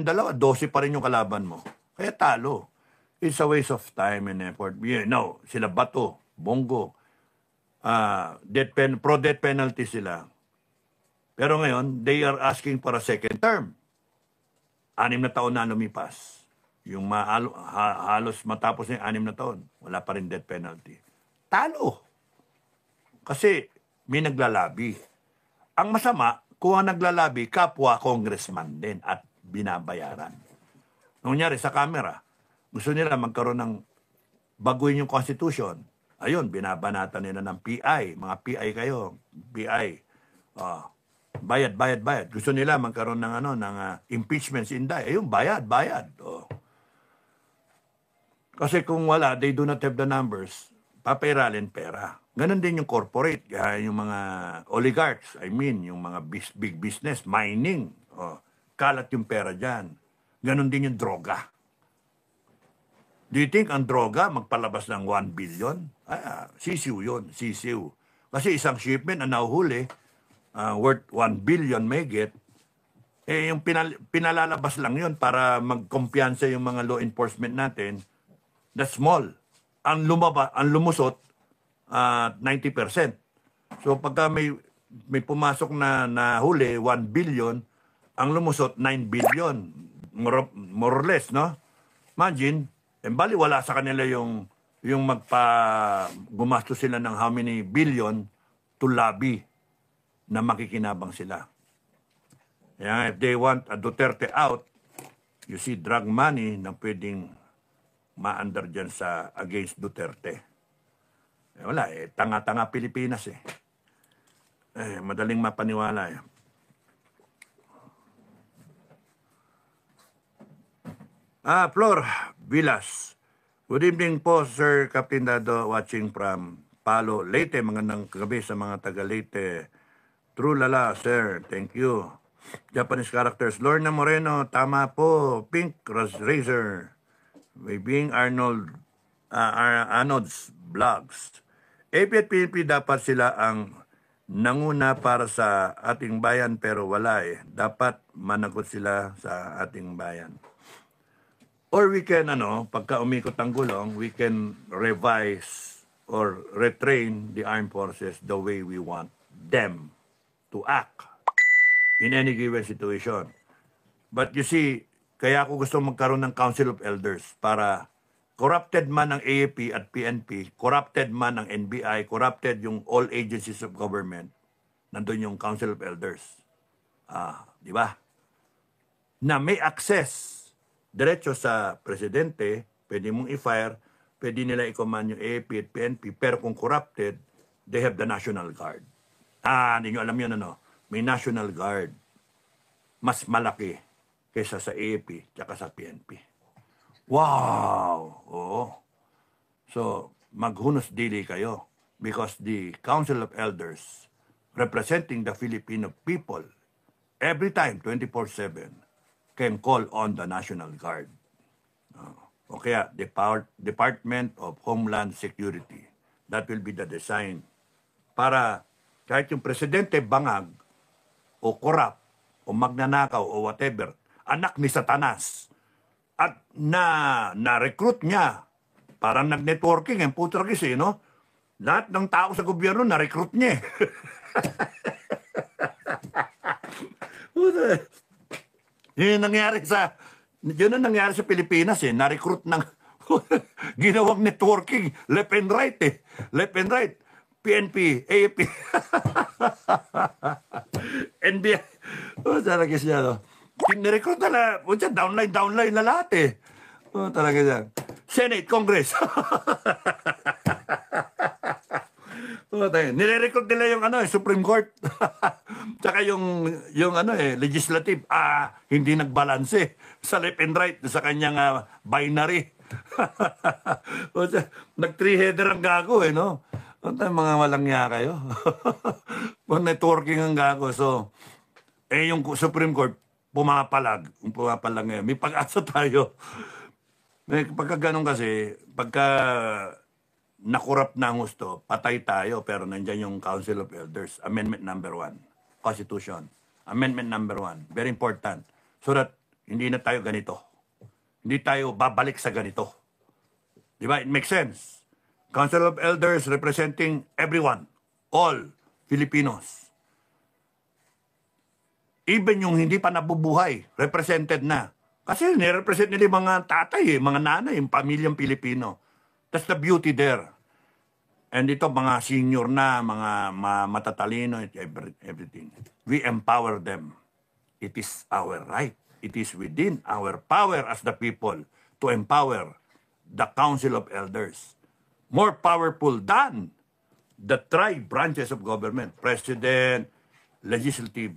yung dalawa, 12 pa rin yung kalaban mo. Kaya talo. It's a waste of time and effort. You know, sila Bato, Bongo, pro-death penalty sila. Pero ngayon, they are asking for a second term. 6 na taon na lumipas. Yung halos matapos na yung 6 na taon, wala pa rin death penalty. Talo. Kasi may naglalabi. Ang masama, kung ang naglalabi, kapwa congressman din at binabayaran. Nangyari sa camera, gusto nila magkaroon ng baguhin yung constitution. Ayun, binabanatan nila ng PI. Mga PI kayo. PI. Bayad. Gusto nila magkaroon ng impeachments inday. Ayun, bayad. Kasi kung wala, they do not have the numbers, papairalin pera. Ganon din yung corporate, yung mga oligarchs, yung mga big business, mining. Kalat yung pera dyan. Ganon din yung droga. Do you think ang droga magpalabas ng 1 billion? Sisiw yun, sisiw. Kasi isang shipment na nahuhuli, worth 1 billion may get, yung pinalalabas lang yun para magkumpiyansa yung mga law enforcement natin, that's small. Ang lumusot, 90%. So pagka may pumasok na huli, 1 billion, ang lumusot, 9 billion. More or less, no? Imagine, bali wala sa kanila yung gumastos sila ng how many billion to lobby na makikinabang sila. If they want a Duterte out, you see drug money na pwedeng ma-under dyan sa against Duterte. Wala tanga-tanga Pilipinas madaling mapaniwala Flor Villas. Good evening po, Sir Captain Dado, watching from Palo, Leyte. Magandang gabi sa mga taga Leyte. True lala, sir. Thank you. Japanese characters. Lorna Moreno, tama po. Pink Razor. Being Arnold's vlogs. AP at PNP dapat sila ang nanguna para sa ating bayan pero wala Dapat managot sila sa ating bayan. Or we can, pagka umikot ang gulong, we can revise or retrain the armed forces the way we want them to act in any given situation. But you see, kaya ako gusto magkaroon ng Council of Elders para corrupted man ang AAP at PNP, corrupted man ang NBI, corrupted yung all agencies of government, nandun yung Council of Elders. Di ba? Na may access diretso sa presidente, pwede mong i-fire, pwede nila i-command yung AAP at PNP, pero kung corrupted, they have the National Guard. Hindi nyo alam yun, may National Guard. Mas malaki kaysa sa AAP tsaka sa PNP. Wow! Oo. So, maghunos dili kayo because the Council of Elders representing the Filipino people every time, 24/7, can call on the National Guard. O kaya, Department of Homeland Security. That will be the design. Para kahit yung presidente bangag o corrupt o magnanakaw o whatever, anak ni Satanas, at na-recruit niya, parang nag-networking, yung putragis no? Lahat ng tao sa gobyerno, na-recruit niya Yun ang nangyari sa Pilipinas na-recruit ng ginawang networking, left and right Left and right. PNP, AAP, NBI. Talaga siya, Nirecruit na downline na lahat talaga siya. Senate, Congress. Nire-recruit nila yung Supreme Court. Tsaka yung legislative, hindi nagbalanse sa left and right, sa kanyang binary. Nag-three-header ang gago no? Mga malangya kayo. Networking ang gago. So, yung Supreme Court, pumapalag ngayon. May pag-asa tayo. Pagka ganun kasi, pagka nakurap na ang gusto, patay tayo, pero nandyan yung Council of Elders, Amendment number 1, Constitution. Amendment number 1, very important. So that hindi na tayo ganito. Hindi tayo babalik sa ganito. Di ba? It makes sense. Council of Elders representing everyone, all Filipinos. Even yung hindi pa nabubuhay, represented na. Kasi nirepresent nila yung mga tatay, mga nanay, yung pamilyang Pilipino. That's the beauty there. And ito, mga senior na, mga matatalino, everything. We empower them. It is our right. It is within our power as the people to empower the Council of Elders. More powerful than the tri-branches of government. President, Legislative,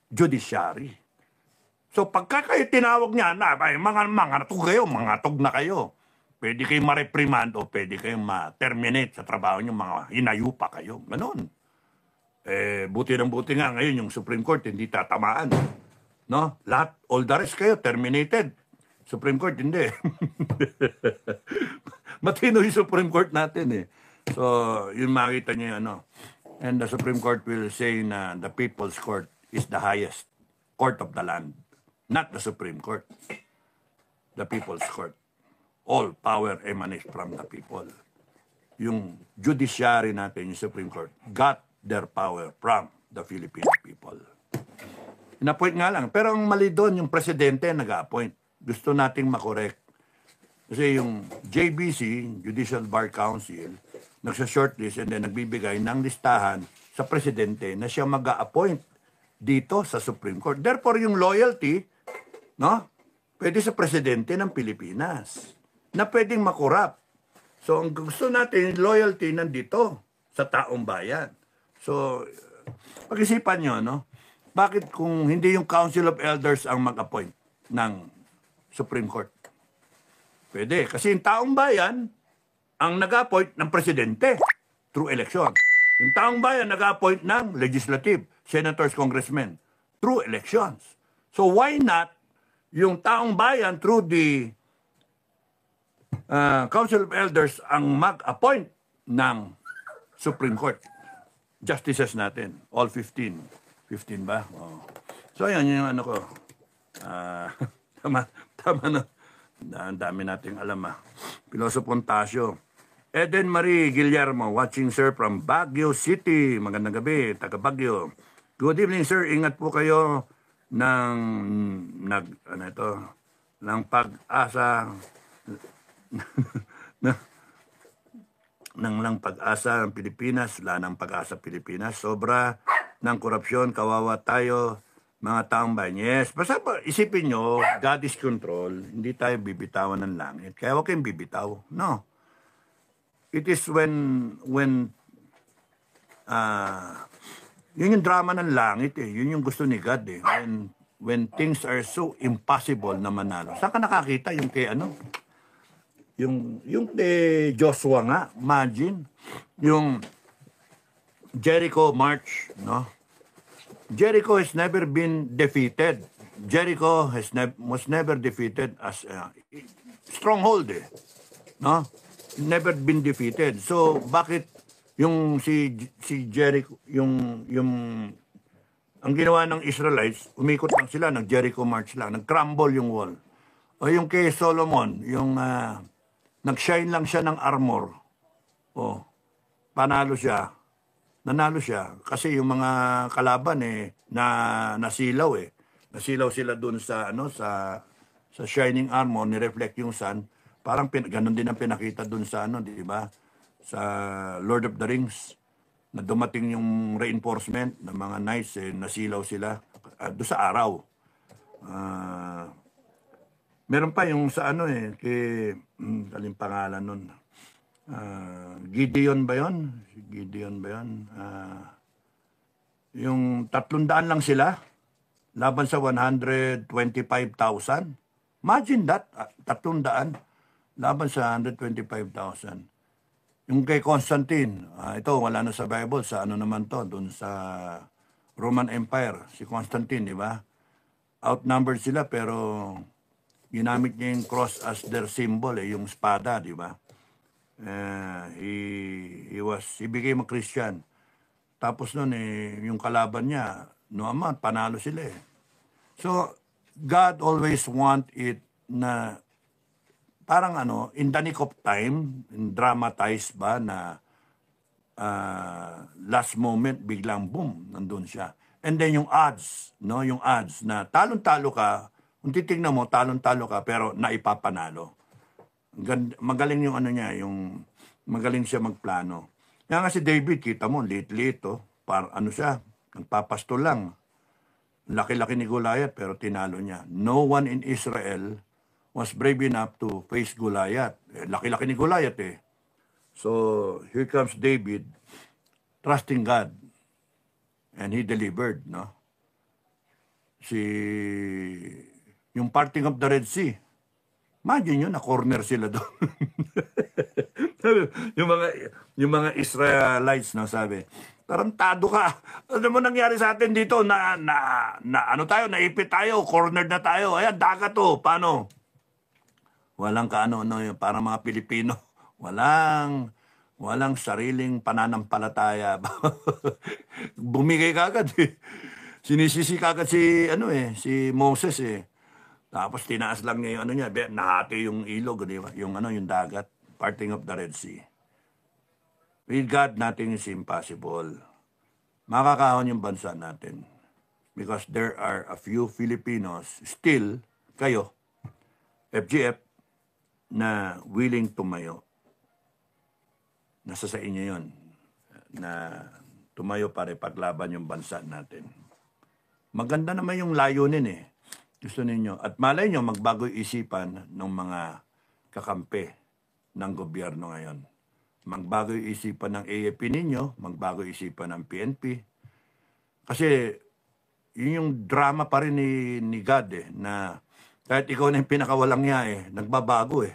Judiciary. So pagka kayo tinawag niya na, mga tog na kayo. Pwede kayong ma-reprimand o pwede kayong ma-terminate sa trabaho niyo, mga hinayupa kayo. Ganon. Buti ng buti nga ngayon yung Supreme Court hindi tatamaan. No? Lahat, all the rest kayo, terminated. Supreme Court, hindi. Matino yung Supreme Court natin eh. So, yun makita niyo ano. And the Supreme Court will say na the People's Court is the highest court of the land. Not the Supreme Court. The People's Court. All power emanates from the people. Yung judiciary natin, yung Supreme Court, got their power from the Philippine people. In-appoint nga lang. Pero ang mali doon, yung presidente nag-appoint. Gusto nating makorek. Kasi yung JBC, Judicial Bar Council, nagsa-shortlist and then nagbibigay ng listahan sa presidente na siya mag-a-appoint dito sa Supreme Court. Therefore, yung loyalty, no, pwede sa presidente ng Pilipinas na pwedeng makurap. So, ang gusto natin, loyalty nandito sa taong bayan. So, pag-isipan nyo, no? Bakit kung hindi yung Council of Elders ang mag-appoint ng Supreme Court? Pwede. Kasi yung taong bayan ang nag-appoint ng presidente through election. Yung taong bayan nag-appoint ng legislative, senators, congressmen through elections. So, why not yung taong bayan through the Council of Elders ang mag-appoint ng Supreme Court justices natin, all 15. 15 ba? Oh. So, ayan yung ano ko. Tama na. Ang dami nating alam Piloso Pontasio. Eden Marie Guillermo, watching sir from Baguio City. Magandang gabi, taga Baguio. Good evening sir, ingat po kayo ng pag-asa ng lang pag-asa ng Pilipinas, wala ng pag-asa Pilipinas. Sobra ng korupsyon, kawawa tayo, mga taong bayan. Yes, basta isipin nyo, God is control, hindi tayo bibitawan ng langit. Kaya huwag kayong bibitaw. No. It is when yun yung drama ng langit eh. Yun yung gusto ni God eh. When things are so impossible na manalo. Saan ka nakakita yung kay ano? Yung Joshua nga, imagine, yung Jericho March, no? Jericho has never been defeated. Jericho was never defeated as a stronghold, no? Never been defeated. So bakit yung si Jericho, yung ang ginawa ng Israelites, umikot lang sila, nag-Jericho March lang, nag-crumble yung wall. O yung kay Solomon, yung nag-shine lang siya ng armor. O, panalo siya. Nanalo siya. Kasi yung mga kalaban nasilaw Nasilaw sila dun sa, sa shining armor, ni-reflect yung sun. Parang ganun din ang pinakita dun sa, di ba? Sa Lord of the Rings, na dumating yung reinforcement ng mga knights, nasilaw sila doon sa araw. Meron pa yung sa kaling pangalan nun. Gideon ba yun? Gideon ba yun? Yung 300 lang sila, laban sa 125,000. Imagine that, 300, laban sa 125,000. Yung kay Constantine, ito wala na sa Bible, sa naman to, dun sa Roman Empire, si Constantine, di ba? Outnumbered sila pero ginamit niya yung cross as their symbol, yung espada, di ba? He became a Christian. Tapos nun, yung kalaban niya, panalo sila So, God always want it na parang in the nick of time, dramatized ba na last moment, biglang boom, nandun siya. And then yung odds, no? Yung odds na talon-talo ka, kung titignan mo, talon-talo ka, pero naipapanalo. Magaling yung niya, yung magaling siya magplano. Kaya nga si David, kita mo, liit-liit, siya, nagpapasto lang. Laki-laki ni Goliath, pero tinalo niya. No one in Israel was brave enough to face Goliath. Laki-laki ni Goliath eh. So, here comes David, trusting God. And he delivered, no? Yung parting of the Red Sea, imagine yun, na-corner sila doon. yung mga Israelites, no, sabi, tarantado ka. Ano mo nangyari sa atin dito? Naipit tayo, cornered na tayo. Ayan, dagat to. Paano? Walang para mga Pilipino. Walang sariling pananampalataya. Bumigay kagad eh. Sinisisi kagad si Moses eh. Tapos tinaas lang niya yung nahati yung ilog, di ba? Yung dagat, parting of the Red Sea. With God, nothing is impossible. Makakahon yung bansa natin. Because there are a few Filipinos, still, kayo, FGF, na willing tumayo. Nasa sa inyo yun, na tumayo para paglaban yung bansa natin. Maganda naman yung layunin eh. Gusto ninyo. At malay nyo, magbago isipan ng mga kakampi ng gobyerno ngayon. Magbago isipan ng AFP ninyo, magbago isipan ng PNP. Kasi yun yung drama pa rin ni God eh, na kahit ikaw na yung pinakawalang niya eh, nagbabago eh.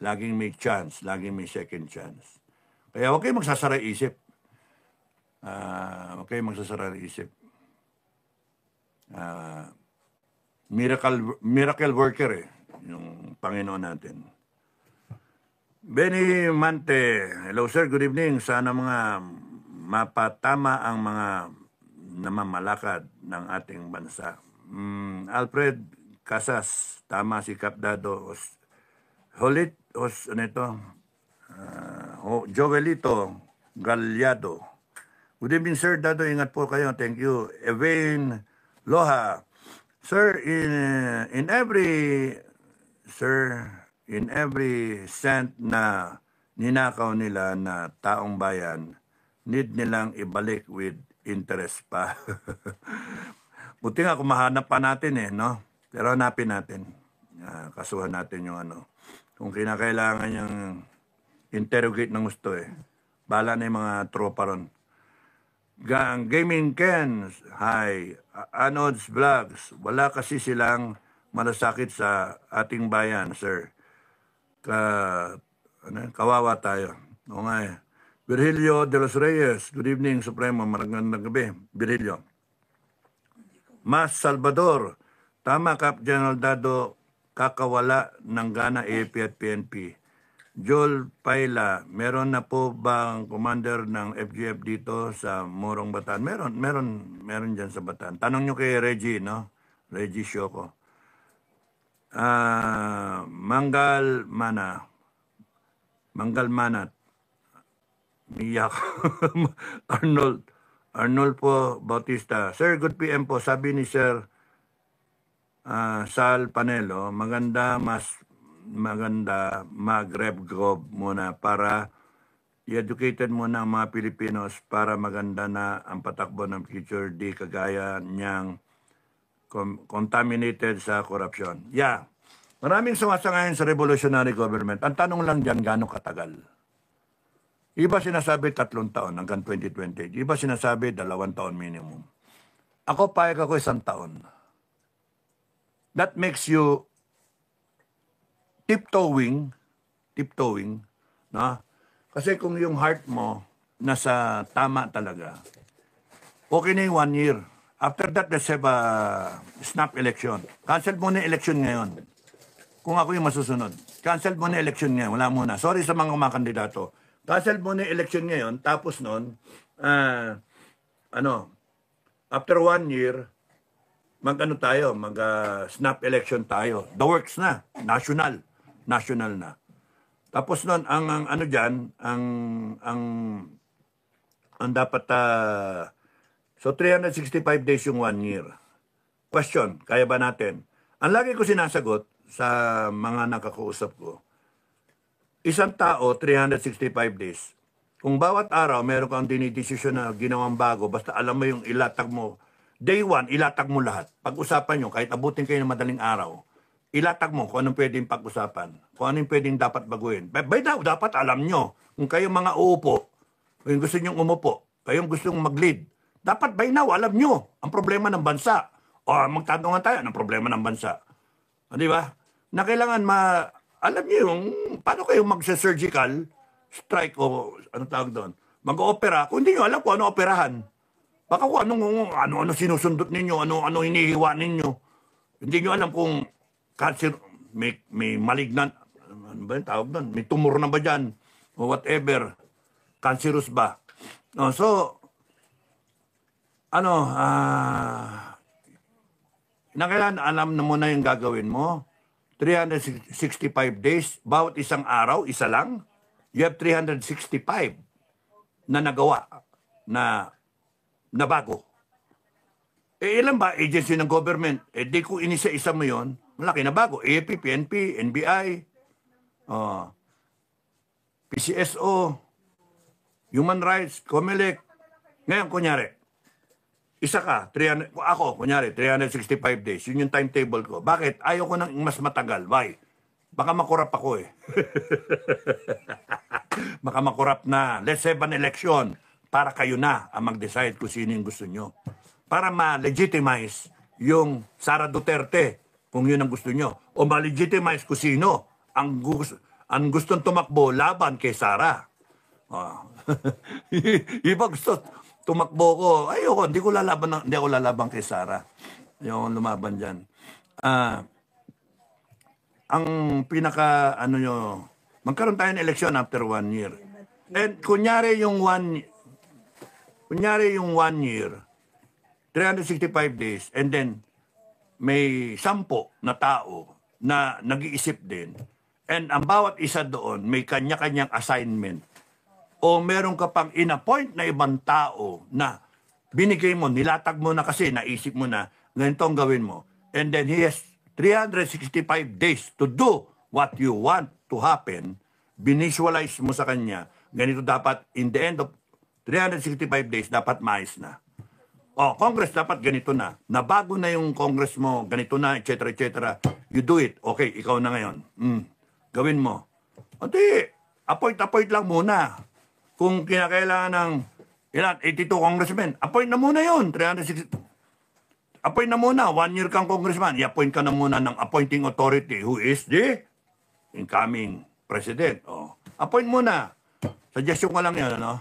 Laging may chance, laging may second chance. Kaya huwag kayo magsasara isip. Huwag kayo magsasara isip. Miracle worker eh, yung Panginoon natin. Benny Mante, hello sir, good evening. Sana mapatama ang mga namamalakad ng ating bansa. Alfred Casas, tama si Kap Dado. Joelito Galyado. Good evening sir, Dado, ingat po kayo. Thank you. Evain Loha. Sir, in every cent na ninakaw nila na taong bayan, need nilang ibalik with interest pa. Buti nga kung mahanap pa natin eh, no? Pero hanapin natin. Kasuhan natin yung Kung kinakailangan niyang interrogate ng gusto eh. Bala na yung mga tropa ron. Gaming Ken, hi. Anods Vlogs, wala kasi silang malasakit sa ating bayan, sir. Kawawa tayo. O nga eh. Virgilio de los Reyes, good evening, Supremo, magandang gabi. Virgilio. Mas Salvador, tama Kap General Dado, kakawala ng gana AFP at PNP. Joel Paila, meron na po bang commander ng FGF dito sa Morong Bataan? Meron dyan sa Bataan. Tanong nyo kay Reggie, no? Reggie Shoko. Manggal Manat. Miyak. Arnold po Bautista. Sir, good PM po. Sabi ni Sir Sal Panelo, maganda mag-rep-gov muna para i-educated muna ang mga Pilipinos para maganda na ang patakbo ng future, di kagaya niyang contaminated sa korupsyon. Yeah, maraming sumasangayon sa revolutionary government. Ang tanong lang dyan, gano'ng katagal? Iba sinasabi 3 taon hanggang 2020. Iba sinasabi 2 taon minimum. Ako, payag ako 1 taon. That makes you tiptoeing, no? Kasi kung yung heart mo nasa tama talaga, okay na yung 1 year. After that, let's have a snap election. Cancel muna yung election ngayon. Kung ako yung masusunod. Cancel muna yung election ngayon. Wala muna. Sorry sa mga kandidato. Cancel muna yung election ngayon. Tapos nun, after 1 year, mag-ano tayo, mag-snap election tayo. The works na, national na. Tapos nun, ang ano diyan, ang dapat so 365 days yung 1 year. Question, kaya ba natin? Ang lagi ko sinasagot sa mga nakakausap ko, isang tao, 365 days. Kung bawat araw, meron kang dinidesisyon na ginawang bago, basta alam mo yung ilatag mo, day 1, ilatag mo lahat. Pag-usapan nyo, kahit abutin kayo ng madaling araw, ilatag mo kung anong pwedeng pag-usapan, kung anong pwedeng dapat baguhin. By now, dapat alam nyo, kung kayo mga uupo, kung gusto nyo umupo, kayong gusto nyo mag-lead, dapat by now, alam nyo ang problema ng bansa. O magtatanungan tayo ng problema ng bansa. Di ba? Na kailangan alam niyo yung paano kayo magsa-surgical strike o ano tawag doon. Mag-opera, kung hindi niyo alam kung ano operahan. Baka kung ano sinusundot ninyo, ano hinihiwa ninyo. Hindi niyo alam kung cancer, may malignant, ano ba yung tawag doon? May tumor na ba dyan? O whatever. Cancerous ba? No, so, na kailangan alam na mo na yung gagawin mo. 365 days, bawat isang araw, isa lang. You have 365 na nagawa na bago. Ilan ba agency ng government? Di ko inisa-isa mo yon, malaki na bago. AFP, PNP, NBI, PCSO, Human Rights, COMELEC. Ngayon, kunyari, isa ka, ako, kunyari, 365 days. Yun yung timetable ko. Bakit? Ayaw ko nang mas matagal. Why? Baka makurap ako eh. Baka makurap na. Let's have an election para kayo na ang mag-decide kung sino yung gusto nyo. Para ma-legitimize yung Sara Duterte kung yun ang gusto nyo. O ma-legitimize kung sino ang gustong tumakbo laban kay Sara. Iba gusto tumakbo ko, ayoko, hindi ako lalaban kay Sara. Ayoko lumaban dyan. Ang pinaka, magkaroon tayo ng eleksyon after 1 year. And kunyari yung 1 year, 365 days, and then may 10 na tao na nag-iisip din. And ang bawat isa doon, may kanya-kanyang assignment. O meron ka pang in-appoint na ibang tao na binigay mo, nilatag mo na kasi, naisip mo na, ganito ang gawin mo. And then he has 365 days to do what you want to happen. Binisualize mo sa kanya, ganito dapat, in the end of 365 days, dapat maayos na. O, Congress dapat ganito na. Nabago na yung Congress mo, ganito na, etc., etc. You do it. Okay, ikaw na ngayon. Gawin mo. O di, appoint lang muna. Kung kinakailangan ng 82 congressmen, appoint na muna yun. 360. Appoint na muna. 1 year kang congressman. I-appoint ka na muna ng appointing authority who is the incoming president. Oh. Appoint muna. Suggestion ko lang yan, ano?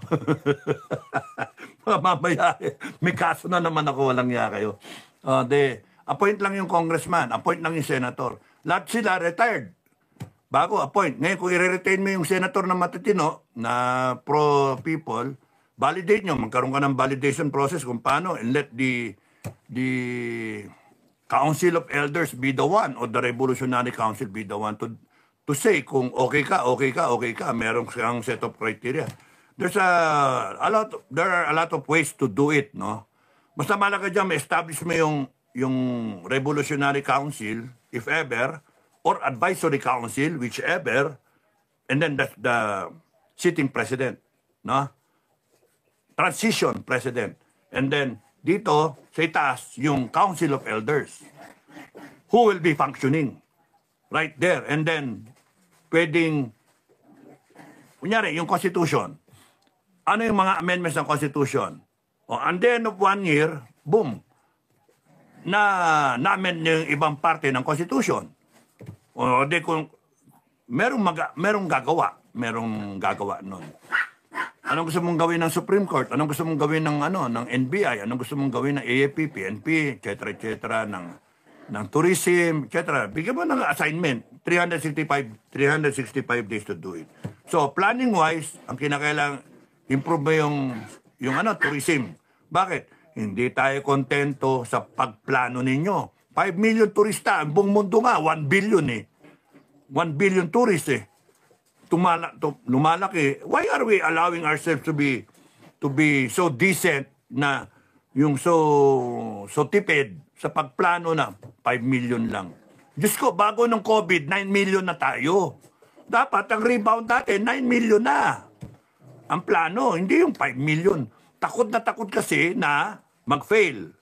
Mamaya, may kaso na naman ako, walang ya kayo. Appoint lang yung congressman, appoint lang yung senator. Lahat sila retired. Bago appoint. Ngayon, kung i-retain mo yung senator na matitino, na pro-people, validate nyo. Magkaroon ka ng validation process kung paano, and let the Council of Elders be the one, or the Revolutionary Council be the one to say kung okay ka, meron kang set of criteria. There are a lot of ways to do it, no? Basta malaga dyan, ma-establish mo yung Revolutionary Council, if ever, or Advisory Council, whichever, and then the sitting president, no? Transition president. And then, dito, sa itaas, yung Council of Elders, who will be functioning right there. And then, pwedeng, kunyari, yung Constitution. Ano yung mga amendments ng Constitution? O, and then of 1 year, boom, na-amend yung ibang parte ng Constitution. O, di kung, merong gagawa nun. Anong gusto mong gawin ng Supreme Court? Anong gusto mong gawin ng NBI? Anong gusto mong gawin ng AFP, PNP, etc., ng tourism, etc. Bigyan mo ng assignment, 365 days to do it. So, planning-wise, ang kinakailangan, improve mo yung tourism. Bakit? Hindi tayo kontento sa pagplano ninyo. 5 million turista, ang buong mundo nga, 1 billion eh. 1 billion tourists eh. Lumalaki. Why are we allowing ourselves to be so decent na yung so tipid sa pagplano na 5 million lang? Diyos ko, bago ng COVID, 9 million na tayo. Dapat ang rebound natin, 9 million na. Ang plano, hindi yung 5 million. Takot na takot kasi na mag-fail.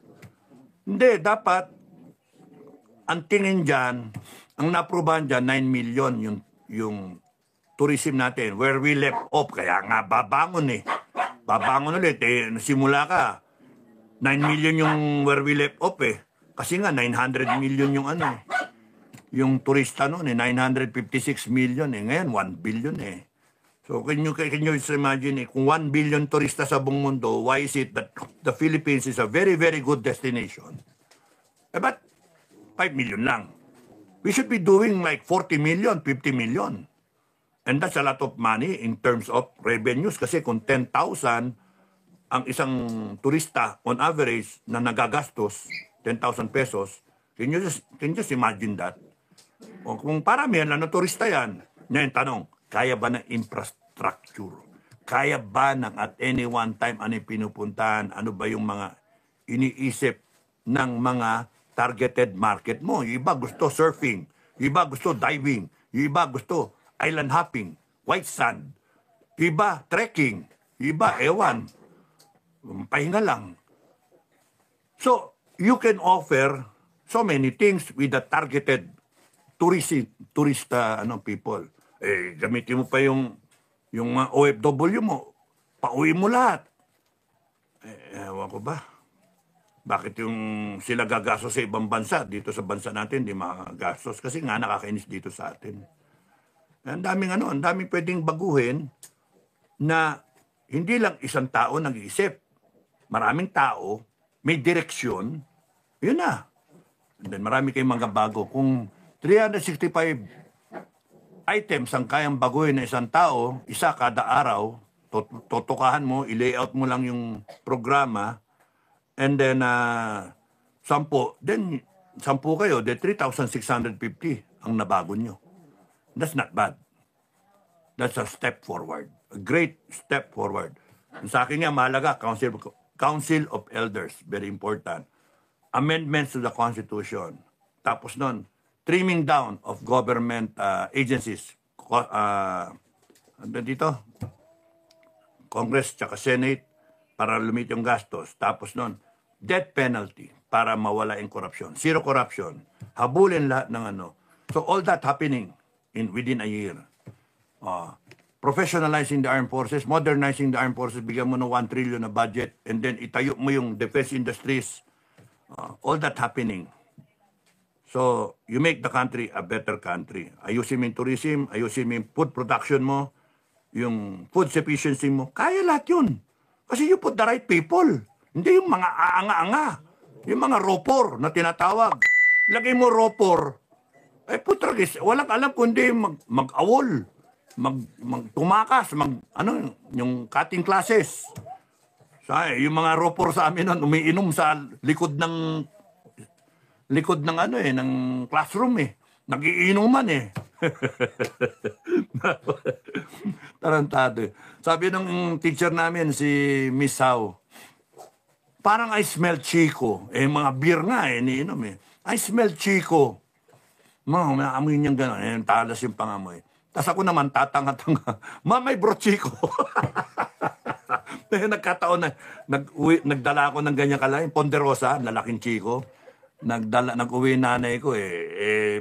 Hindi, dapat ang tingin dyan, ang naprubahan dyan, 9 million yung tourism natin, where we left off. Kaya nga, babangon eh. Babangon ulit eh. Simula ka, 9 million yung where we left off eh. Kasi nga, 900 million yung ano eh. Yung turista noon eh, 956 million eh. Ngayon, 1 billion eh. So, can you imagine eh, kung 1 billion turista sa buong mundo, why is it that the Philippines is a very, very good destination? But 5 million lang. We should be doing like 40 million, 50 million. And that's a lot of money in terms of revenues. Kasi kung 10,000 ang isang turista on average na nagagastos, 10,000 pesos, can you just imagine that? O kung paramihan lang na turista yan, ngayon tanong, kaya ba ng infrastructure? Kaya ba ng at any one time ano yung pinupuntahan? Ano ba yung mga iniisip ng mga targeted market mo? Yung iba gusto surfing, yung iba gusto diving, yung iba gusto island hopping, white sand, yung iba trekking, yung iba ewan, pahinga lang. So, you can offer so many things with the targeted tourista people. Eh, gamitin mo pa yung OFW mo, pauwi mo lahat. Ewan ko ba? Bakit yung sila gagastos sa ibang bansa, dito sa bansa natin, di magagastos? Kasi nga nakakainis dito sa atin. Ang daming pwedeng baguhin na hindi lang isang tao nag-iisip. Maraming tao, may direksyon, yun na. And then marami kayong mga bago. Kung 365 items ang kayang baguhin ng isang tao, isa kada araw, totokahan mo, i-layout mo lang yung programa, and then 10 kayo, then 3,650 ang nabago nyo. That's not bad. That's a step forward. A great step forward. Sa akin nga, mahalaga, Council of Elders, very important. Amendments to the Constitution. Tapos nun, trimming down of government agencies. Dito, Congress tsaka Senate para lumit yung gastos. Tapos nun, death penalty para mawala yung corruption. Zero corruption. Habulin lahat ng ano. So all that happening within a year. Professionalizing the armed forces, modernizing the armed forces, bigyan mo ng 1 trillion na budget, and then itayo mo yung defense industries. All that happening. So, you make the country a better country. Ayusin mo yung tourism, ayusin mo yung food production mo, yung food sufficiency mo. Kaya lahat yun. Kasi you put the right people. Hindi yung mga aanga-anga. Yung mga ropor na tinatawag. Lagay mo ropor. Putragis, walang alam kundi mag-awol, tumakas, yung cutting classes. Yung mga ropor sa amin nun, umiinom sa likod ng ng classroom eh. Nagiinuman eh. Tarantado eh. Sabi ng teacher namin, si Miss How, parang I smell Chico. Mga beer nga iniinom eh. I smell Chico. May amoy niyang gano'n. Talas yung pangamoy. Tapos ako naman, tatanga-tanga. May bro Chico. Nagkataon na, nagdala ako ng ganyan kalahin. Ponderosa, lalaking Chico. Nag-uwi nanay ko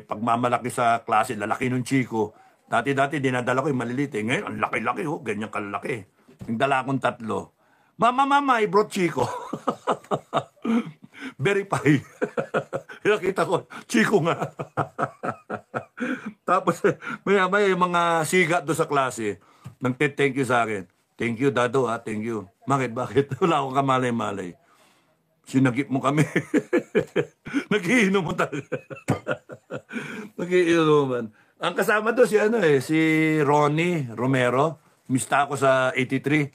pagmamalaki sa klase, lalaki ng Chico. Dati dinadala ko yung maliliit eh. Ngayon, ang laki-laki ganyan kalaki. Nagdala akong 3. Mama, I brought Chico. Verify. Nakita ko, Chico nga. Tapos, may mga siga doon sa klase. Nagte-thank you sa akin. Thank you, Dado, thank you. Bakit? Wala akong kamalay-malay. Sinagip mo kami. Nagiinom mo talaga. Nagiinuman. Ang kasama doon si Ronnie Romero. Mista ako sa 83.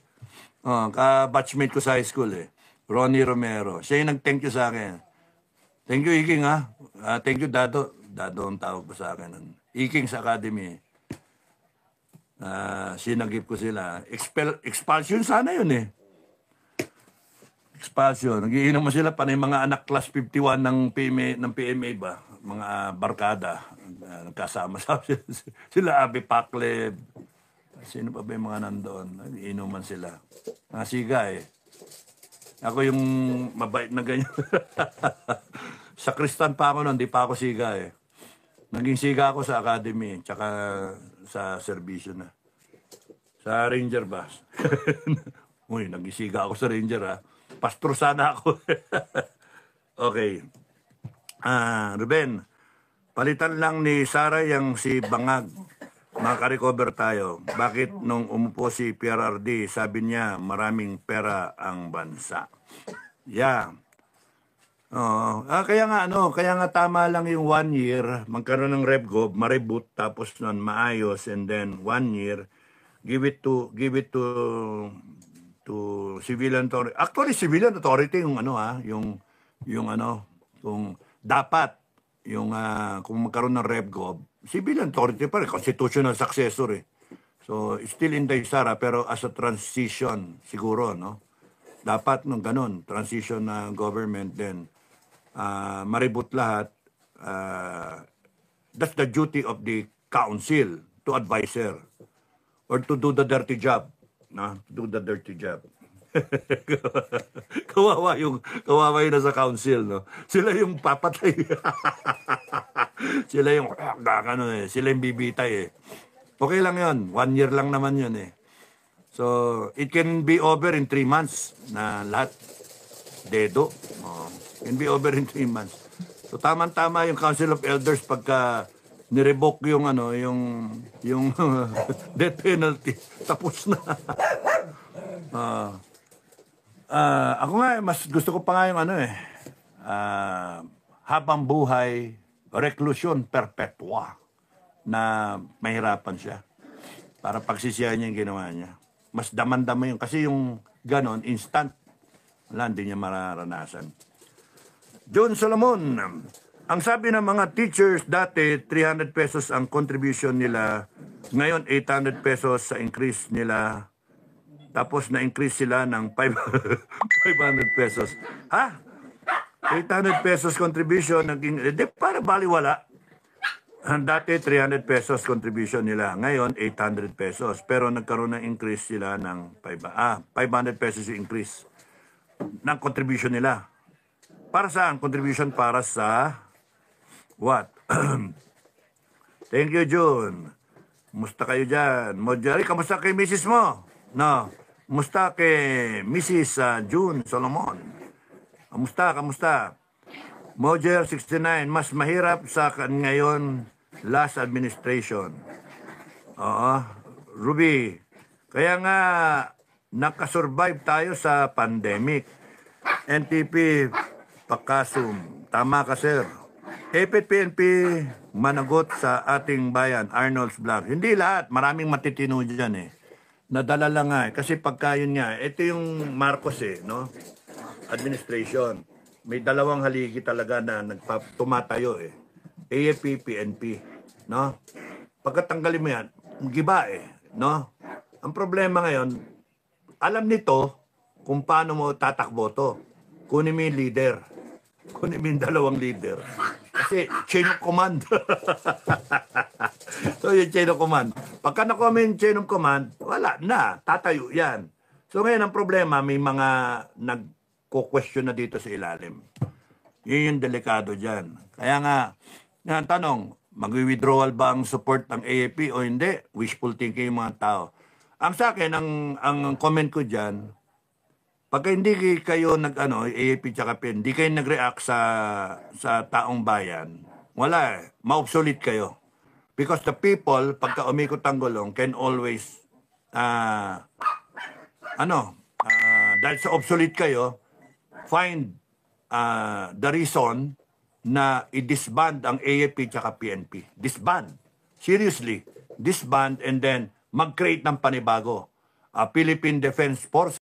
Ka-batchmate ko sa high school eh. Ronnie Romero. Siya yung nag-thank you sa akin. Thank you, Iking, ha? Thank you, Dado. Dado ang tawag ko sa akin. Iking sa Academy. Sinagip ko sila. Expulsion sana yun eh. Expulsion. Nagiinom mo sila panay mga anak class 51 ng PMA ba? Mga barkada. Nagkasama sa sila Abi Pakleb. Sino pa ba yung mga nandoon? Nagiinuman sila. Siga eh. Ako yung mabait na ganyan. Sa Kristan pa ako noon, di pa ako siga eh. Naging siga ako sa Academy, tsaka sa serbisyo na. Sa Ranger ba? Uy, naging siga ako sa Ranger ha. Pastor sana ako. Okay. Ruben, palitan lang ni Sarah yung si Bangag. Makarecover tayo. Bakit nung umupo si PRRD, sabi niya maraming pera ang bansa? Yeah. Kaya nga tama lang yung 1 year, magkaroon ng RevGov, ma-reboot, tapos nun maayos, and then 1 year, give it to civilian authority. Actually, civilian authority yung kung dapat yung kung magkaroon ng RevGov, civilian authority pa rin, constitutional successor eh. So, still in the Sara, pero as a transition, siguro, no? Dapat nung ganun, transition na government, then maribot lahat. That's the duty of the council to advise her or to do the dirty job. No? Do the dirty job. kawawa yung nasa council, no? Sila yung papatay. Sila yung sila yung bibitay eh. Okay lang yun. 1 year lang naman yun eh. So, it can be over in 3 months na lahat. Dedo. Can be over in 3 months. So, tama-tama yung Council of Elders pagka nirevoke yung death penalty. Tapos na. Ako nga, mas gusto ko pa nga yung habang buhay, reclusion perpetua, na mahirapan siya. Para pagsisiyahan niya yung ginawa niya. Mas daman-dama yun. Kasi yung ganon, instant, wala, hindi niya mararanasan. John Solomon, ang sabi ng mga teachers dati, 300 pesos ang contribution nila. Ngayon, 800 pesos sa increase nila. Tapos na-increase sila ng 500 pesos. Ha? 800 pesos contribution, para baliwala. Dati 300 pesos contribution nila. Ngayon, 800 pesos. Pero nagkaroon ng increase sila ng 500 pesos yung increase ng contribution nila. Para saan? Contribution para sa what? Thank you, June. Musta kayo dyan? Mojari, kamusta kay Mrs. mo? No. Musta kay Mrs. June Solomon? Kamusta? Mojer 69, mas mahirap sa ngayon last administration. Ruby, kaya nga nakasurvive tayo sa pandemic. NTP, Pakasum, tama ka sir. PNP, managot sa ating bayan, Arnold's Vlog. Hindi lahat, maraming matitino dyan eh. Nadala lang nga eh. Kasi pagka yun nga, ito yung Marcos eh, no? Administration. May dalawang haligi talaga na tumatayo eh. AFP, PNP, no? Pagkatanggalin mo yan, giba eh, no? Ang problema ngayon, alam nito kung paano mo tatakbo to. Kunin mo yung leader. Kunin mo yung dalawang leader. Kasi chain of command. So yung chain of command. Pagka nakuha mo yung chain of command, wala na, tatayo yan. So ngayon ang problema, may mga nagko-question na dito sa ilalim. Yun yung delikado dyan. Kaya nga, yan, tanong, mag-withdrawal ba ang support ng AFP o hindi? Wishful thinking yung mga tao. Ang sa akin, ang comment ko dyan, pagka hindi kayo AFP tsaka PN, hindi kayo nag-react sa taong bayan, wala eh, ma-obsolete kayo. Because the people, pagka umikot ang gulong, can always, dahil sa obsolete kayo, find the reason na i-disband ang AFP tsaka PNP. Disband. Seriously. Disband and then mag-create ng panibago. Philippine Defense Force.